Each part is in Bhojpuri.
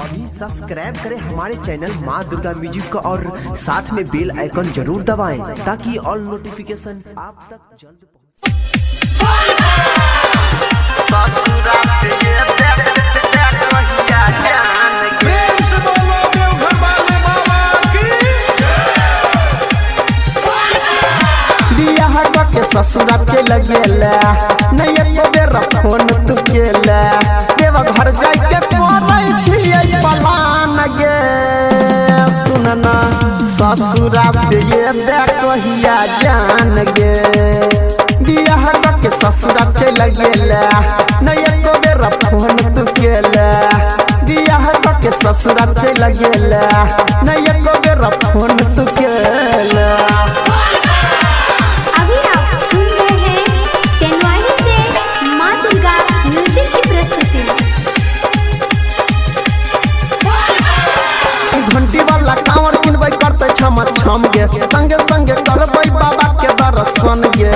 अभी सब्सक्राइब करें हमारे चैनल माँ दुर्गा म्यूजिक का और साथ में बेल आइकन जरूर दबाएं ताकि ऑल नोटिफिकेशन आप तक जल्द के ससुरा चल गेला नहीं एको बेर फोन तू केला देवा घर जाय के पड़ै छियै पलान गे सुनना ससुरा से ये कहिया जान गे बियाह के ससुरा चल गेला नहीं एको बेर फोन तू केला बियाह के ससुरा चल गेला नहीं एको बेर फोन तू केला। घंटी वाला कांवर किनबै करते छम छम गे संगे संगे करबै बाबा के दर्शन गे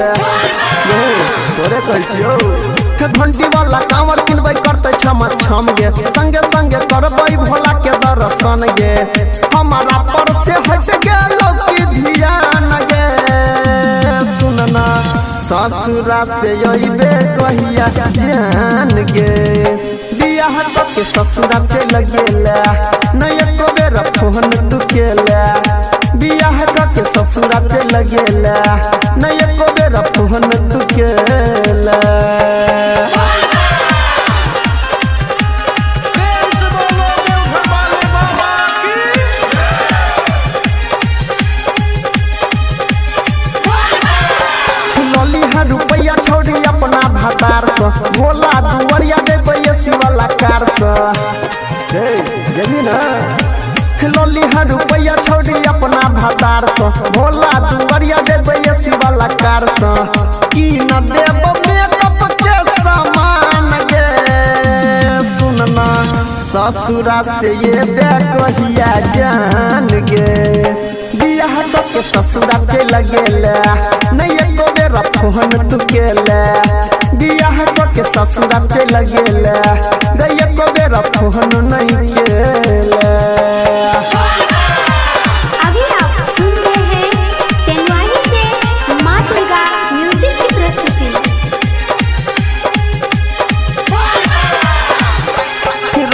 तोरे कहै छियौ घंटी वाला कांवर किनबै करते छम छम गे संगे संगे करबै भोला के दर्शन गे हमारा पर से हट गेलौ की ध्यान गे सुनना ससुरा से अइबे कहिया जान गे बियाह के ससुरा चल गेला नहीं एको बेर फोन तू केला बियाह के ससुरा चल गेला नहीं एको बेर फोन तू केला। रुपया छोड़ी अपना भातार से भोला दुवरिया देबै वाला कार से जमी ना लोली रुपया छोड़ी अपना भातार से भोला दुवरिया देबै वाला कार से की न देब मेकअप के सामान गे सुनना ससुरा से ये कहिया जान गे बियाह के ससुरा चल गेला नहीं एको बेर फोन तू केला बियाह के ससुरा चल गेला नहीं एको बेर फोन नहीं केला। अभी आप सुन रहे हैं तेनवानी से माँ दुर्गा म्यूजिक की प्रस्तुति।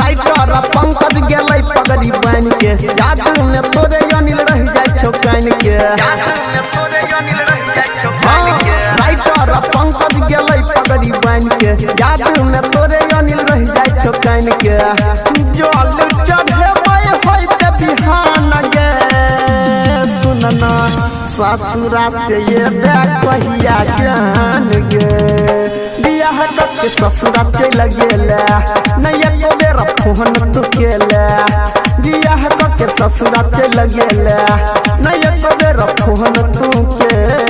राइटर पंकज गेलै पगड़ी बन के याद में तोरे अनिल रह जाय छौ कान के राइटर पंकज गेलै पगड़ी बन के याद में तोरे अनिल रह जाय छौ कान के जल चढ़ेबै होइते बिहान गे सुनना ससुरा से ये कहिया जान गे बियाह के ससुरा चल गेला नहीं एको बेर फोन तू केला बियाह के ससुरा चल गेला नहीं एको बेर फोन तू केला।